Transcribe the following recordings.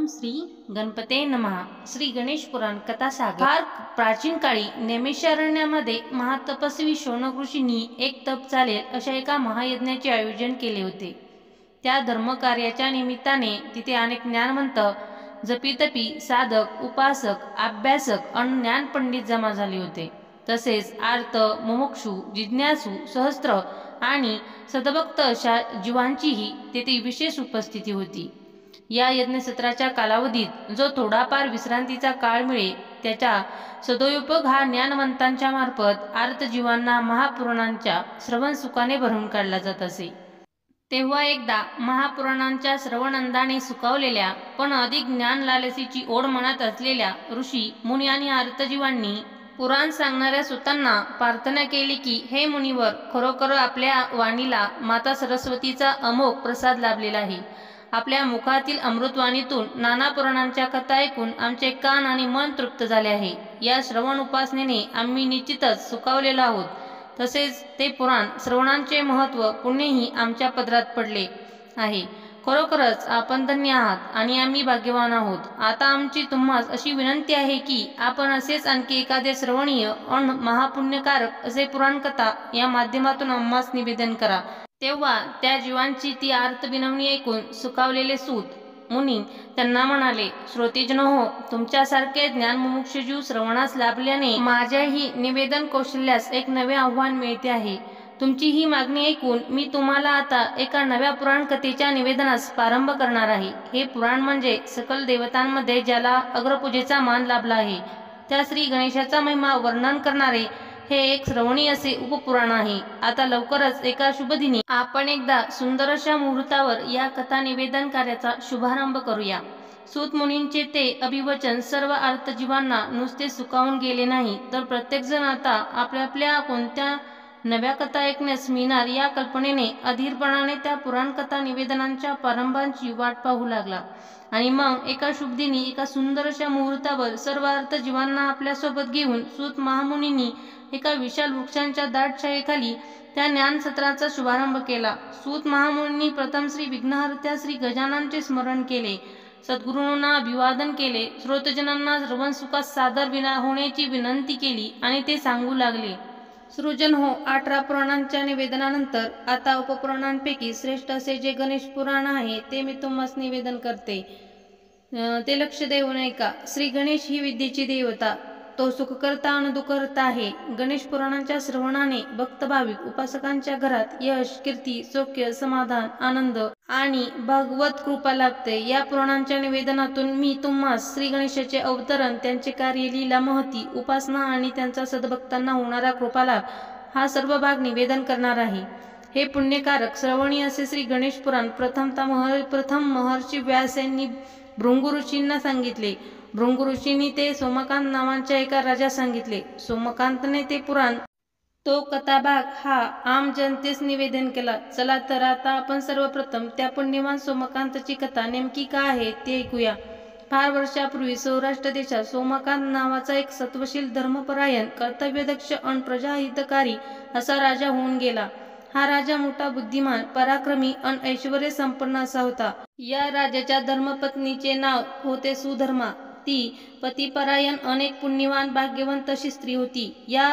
ओम श्री गणपते नमः। श्री गणेश पुराण कथासागर। फार प्राचीन काळी नैमिषारण्यामध्ये महातपस्वी शौनक ऋषींनी एक तप चालेल अशा एका महायज्ञाचे आयोजन केले होते। त्या धर्मकार्याच्या निमित्ताने तिथे अनेक ज्ञानवंत, जपीतपी, साधक, उपासक, अभ्यासक आणि ज्ञानपंडित जमा झाले होते। तसेच आर्त, मुमुक्षु, जिज्ञासू, सहस्त्र आणि सद्भक्त अशा जीवांचीही तेथे विशेष उपस्थिती होती। या यज्ञसत्राच्या कालावधीत जो थोडाफार विश्रांतीचा काळ मिळे त्याचा सदुपयोग हा ज्ञानवंतांच्या मार्फत आर्तजीवांना महापुराणांच्या श्रवण सुखाने भरून काढला जात असे। तेव्हा एकदा महापुराणांच्या श्रवणानंदाने सुखावलेल्या पण अधिक ज्ञान लालसेची ओढ मनात असलेल्या ऋषी, मुनी आणि आर्तजीवांनी पुराण सांगणाऱ्या सुतांना प्रार्थना केली की, हे मुनिवर, खरोखर आपल्या वाणीला माता सरस्वतीचा अमोघ प्रसाद लाभलेला आहे। आपल्या मुखातील अमृतवाणीतून नाना पुराणांच्या कथा ऐकून आमचे कान आणि मन तृप्त झाले आहे। या श्रवण उपासनेने आम्ही निश्चितच सुखावलेलो आहोत। तसेच ते पुराण श्रवणांचे महत्त्व पुण्यही आमच्या पदरात पडले आहे। खरोखरच आपण धन्य आहात आणि आम्ही भाग्यवान आहोत। आता आमची तुम्हास अशी विनंती आहे की आपण असेच आणखी एखादे श्रवणीय आणि महापुण्यकारक असे पुराण कथा या माध्यमातून आम्हास निवेदन करा। तेव्हा त्या जीवांची ती आर्त विनवणी ऐकून सुखावलेले सूत मुनी त्यांना म्हणाले, श्रोतेजनो, तुमच्यासारखे ज्ञानमुमुक्ष जीव श्रवणास लाभल्याने माझ्याही निवेदन कौशल्यास एक नवे आव्हान मिळते आहे। तुमची ही मागणी ऐकून मी तुम्हाला आता एका नव्या पुराण कथेच्या निवेदनास प्रारंभ करणार आहे। हे पुराण म्हणजे सकल देवतांमध्ये ज्याला अग्रपूजेचा मान लाभला आहे त्या श्री गणेशाचा महिमा वर्णन करणारे हे एक श्रवणी असे उपपुराण आहे। आता लवकरच एका शुभदिनी आपण एकदा सुंदर अशा मुहूर्तावर या कथा निवेदन कार्याचा शुभारंभ करूया। सूत मुनींचे ते अभिवचन सर्व आर्तजीवांना नुसते सुखावून गेले नाही, तर प्रत्येकजण आता आपल्या कोणत्या नव्या कथा ऐकण्यास मिळणार या कल्पनेने अधीरपणाने त्या पुराण कथा निवेदनांच्या प्रारंभाची वाट पाहू लागला। आणि मग एका शुभदिनी एका सुंदर अशा मुहूर्तावर सर्व आर्तजीवांना आपल्यासोबत घेऊन सूत महामुनींनी एका विशाल वृक्षांच्या दाट छायेखाली त्या ज्ञान सत्राचा शुभारंभ केला। सूत महामुनींनी प्रथम श्री विघ्नहर्त्या श्री गजाननाचे स्मरण केले, सद्गुरूंना अभिवादन केले, श्रोतजनांना श्रवण सुखास सादर होण्याची विनंती केली आणि ते सांगू लागले, सृजन हो, 18 पुराणांच्या निवेदनानंतर आता उपपुराणांपैकी श्रेष्ठ असे जे गणेश पुराण आहे ते मी तुम्हास निवेदन करते, ते लक्ष देऊन ऐका। श्री गणेश ही विद्येची देवता, तो सुखकर्ता आणि दुःखहर्ता आहे। गणेश पुराणांच्या श्रवणाने भक्त भाविक उपासकांच्या घरात यश, कीर्ती, सौख्य, समाधान, आनंद आणि भगवत कृपा लाभते। या पुराणांच्या निवेदनातून मी तुम्हास श्री गणेशाचे अवतरण, त्यांचे कार्य, लीला, महती, उपासना आणि त्यांचा सद्भक्तांना होणारा कृपालाभ हा सर्व भाग निवेदन करणार आहे। हे पुण्यकारक श्रवणी असे श्री गणेश पुराण प्रथम महर्षी व्यास यांनी भृंगू ऋषींना सांगितले। भृंगू ऋषींनी ते सोमकांत नावाच्या एका राजास सांगितले। सोमकांतने ते पुराण, तो कथाभाग हा आम जनतेस निवेदन केला। चला तर आता आपण सर्वप्रथम त्या पुण्यवान सोमकांतची कथा नेमकी काय आहे ते ऐकूया। फार वर्षापूर्वी सौराष्ट्र देशात सोमकांत नावाचा एक सत्वशील, धर्मपरायण, कर्तव्यदक्ष आणि प्रजाहितकारी असा राजा होऊन गेला। हा राजा मोठा बुद्धिमान, पराक्रमी आणि ऐश्वर्य संपन्न असा होता। या राजाच्या धर्मपत्नीचे नाव होते सुधर्मा। ती पतिपरायण, अनेक पुण्यवान, भाग्यवंत अशी स्त्री होती। या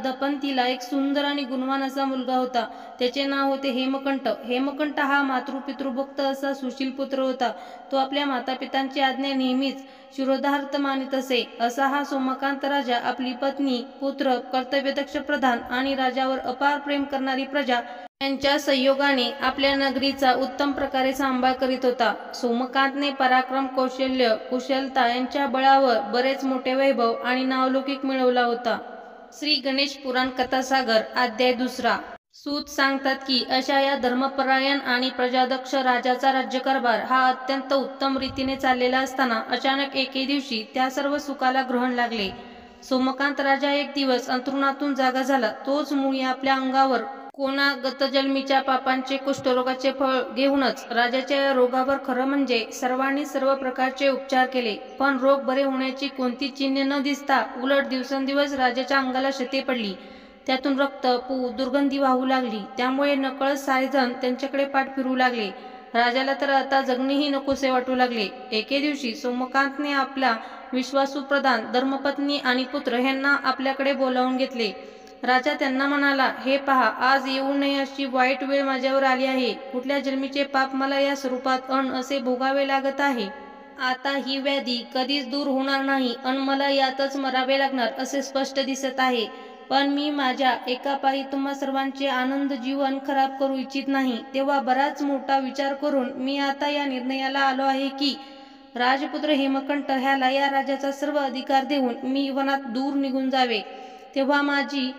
दंपतीला एक सुंदर आणि गुणवान असा मुलगा होता, त्याचे नाव होते हेमकंठ। हेमकंठ हा मातृपितृभक्त असा सुशील पुत्र होता। तो आपल्या मातापितांची आज्ञा नेहमीच शिरोधार्थ मानित असे। असा हा सोमकांत राजा आपली पत्नी, पुत्र, कर्तव्यदक्ष प्रधान आणि राजावर अपार प्रेम करणारी प्रजा यांच्या संयोगाने आपल्या नगरीचा उत्तम प्रकारे सांभाळ करीत होता। सोमकांतने पराक्रम, कौशल्य, कुशलता यांच्या बळावर बरेच मोठे वैभव आणि नावलौकिक मिळवला होता। श्री गणेश पुराण कथासागर अध्याय 2। सूत सांगतात की अशा या धर्मपरायण आणि प्रजादक्ष राजाचा राज्यकारभार हा अत्यंत उत्तम रीतीने चाललेला असताना अचानक एके दिवशी त्या सर्व सुखाला ग्रहण लागले। सोमकांत राजा एक दिवस अंथरुणातून जागा झाला। तोच मुळी आपल्या अंगावर कोणा गतजन्मीच्या पापांचे कुष्ठरोगाचे फळ घेऊनच राजाच्या या रोगावर खरं म्हणजे सर्वांनी सर्व प्रकारचे उपचार केले, पण रोग बरे होण्याची कोणती चिन्हे न दिसता उलट दिवसेंदिवस राजाच्या अंगाला शते पडली, त्यातून रक्त, पू, दुर्गंधी वाहू लागली। त्यामुळे नकळत सारेजण त्यांच्याकडे पाठ फिरू लागले। राजाला तर आता जगणेही नकोसे वाटू लागले। एके दिवशी सोमकांतने आपला विश्वासू प्रधान, धर्मपत्नी आणि पुत्र यांना आपल्याकडे बोलावून घेतले। राजा त्यांना म्हणाला, हे पहा, आज येऊ नये अशी वाईट वेळ माझ्यावर आली आहे। कुठल्या जन्मीचे पाप मला या स्वरूपात असे भोगावे लागत आहे। आता ही व्याधी कधीच दूर होणार नाही आणि मला यातच मरावे लागणार असे स्पष्ट दिसत आहे। पण मी माझ्या एका पायी तुम्हा सर्वांचे आनंद जीवन खराब करू इच्छित नाही। तेव्हा बराच मोठा विचार करून मी आता या निर्णयाला आलो आहे की राजपुत्र हेमकंठ ह्याला या राज्याचा सर्व अधिकार देऊन मी वनात दूर निघून जावे। तेव्हा माझी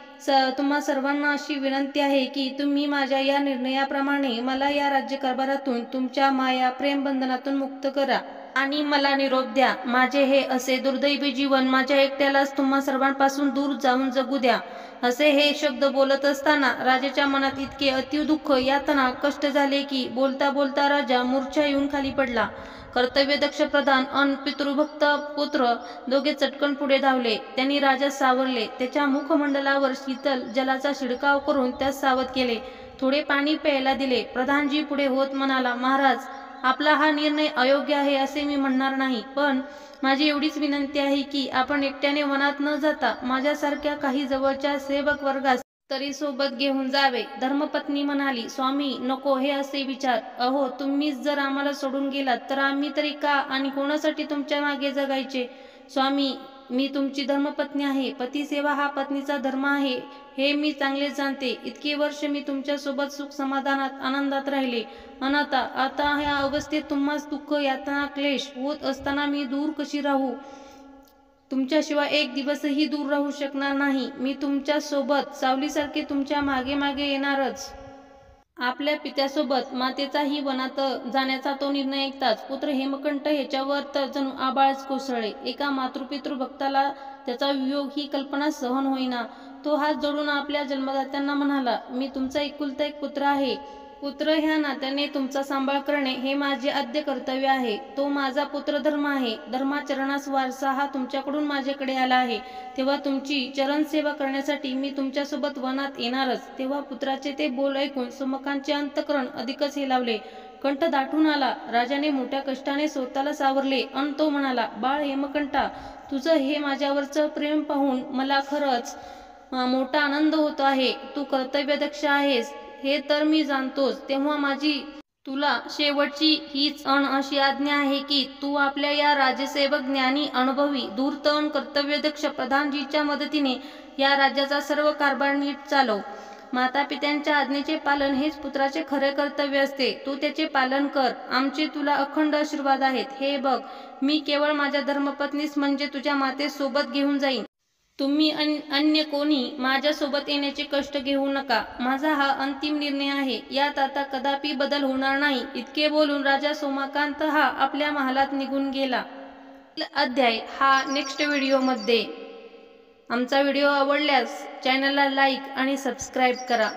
तुम्हा सर्वांना अशी विनंती आहे की तुम्ही माझ्या या निर्णयाप्रमाणे मला या राज्यकारभारातून, तुमच्या माया प्रेम बंधनातून मुक्त करा आणि मला निरोप द्या। माझे हे असे दुर्दैवी जीवन माझ्या एकट्यालाच तुम्हा सर्वांपासून दूर जाऊन जगू द्या। असे हे शब्द बोलत असताना राजाच्या मनात इतके अतीव दुःख, यातना, कष्ट झाले की बोलता बोलता राजा मूर्छा येऊन खाली पडला। कर्तव्यदक्ष प्रधान अन पितृभक्त पुत्र दोघे चटकन पुढे धावले। त्यांनी राजास सावरले, त्याच्या मुखमंडलावर शीतल जलाचा शिडकाव करून त्यास सावध केले, थोडे पाणी प्यायला दिले। प्रधानजी पुढे होत म्हणाला, महाराज, आपला हा निर्णय अयोग्य आहे असे मी म्हणणार नाही, पण माझी एवढीच विनंती आहे की आपण एकट्याने वनात न जाता माझ्यासारख्या काही जवळच्या सेवक वर्गास तरी सोबत घेऊन जावे। धर्मपत्नी म्हणाली, स्वामी, नको हे असे विचार। अहो, तुम्हीच जर आम्हाला सोडून गेलात तर आम्ही तरी का आणि कोणासाठी तुमच्या मागे जगायचे? स्वामी, मी तुमची धर्मपत्नी आहे। पतिसेवा हा पत्नीचा धर्म आहे हे मी चांगले जाणते। इतके वर्ष मी तुमच्या सोबत सुख समाधानात आनंदात राहिले, अन आता ह्या अवस्थेत तुम्हास दुःख, यातना, क्लेश होत असताना मी दूर कशी राहू? तुमच्याशिवाय एक दिवसही दूर राहू शकणार नाही। मी तुमच्या सोबत सावलीसारखे तुमच्या मागे मागे येणारच। आपल्या पित्यासोबत मातेचाही वनात जाण्याचा तो निर्णय ऐकताच पुत्र हेमकंठ ह्याच्यावर तर जणू आभाळच कोसळले। एका मातृपितृ भक्ताला त्याचा वियोग ही कल्पना सहन होईना। तो हात जोडून आपल्या जन्मदात्यांना म्हणाला, मी तुमचा एकुलता एक पुत्र आहे। पुत्र ह्या नात्याने तुमचा सांभाळ करणे हे माझे आद्य कर्तव्य आहे। तो माझा पुत्रधर्म आहे। धर्माचरणास वारसा हा तुमच्याकडून माझ्याकडे आला आहे। तेव्हा तुमची चरणसेवा करण्यासाठी मी तुमच्यासोबत वनात येणारच। तेव्हा पुत्राचे ते बोल ऐकून सोमकांतचे अंतःकरण अधिकच हेलावले, कंठ दाटून आला। राजाने मोठ्या कष्टाने स्वतःला सावरले अन तो म्हणाला, बाळ हेमकंठा, तुझं हे माझ्यावरचं प्रेम पाहून मला खरंच मोठा आनंद होतो आहे। तू कर्तव्यदक्ष आहेस हे तर मी जाणतोच। तेव्हा माझी तुला शेवटची हीच अशी आज्ञा आहे की तू आपल्या या राजसेवक, ज्ञानी, अनुभवी, धूर्त अन कर्तव्यदक्ष प्रधानजीच्या मदतीने या राज्याचा सर्व कारभार नीट चालव। मातापित्यांच्या आज्ञेचे पालन हेच पुत्राचे खरे कर्तव्य असते। तू त्याचे पालन कर। आमचे तुला अखंड आशीर्वाद आहेत। हे बघ, मी केवळ माझ्या धर्मपत्नीस म्हणजे तुझ्या मातेस सोबत घेऊन जाईन। तुम्ही अन्य कोणी माझ्या सोबत येण्याचे कष्ट घेऊ नका। माझा हा अंतिम निर्णय आहे, यात आता कदापि बदल होणार नाही। इतके बोलून राजा सोमकांत हा आपल्या महालात निघून गेला। अध्याय हा नेक्स्ट व्हिडिओमध्ये। आमचा व्हिडिओ आवडल्यास चॅनलला लाईक आणि सबस्क्राईब करा।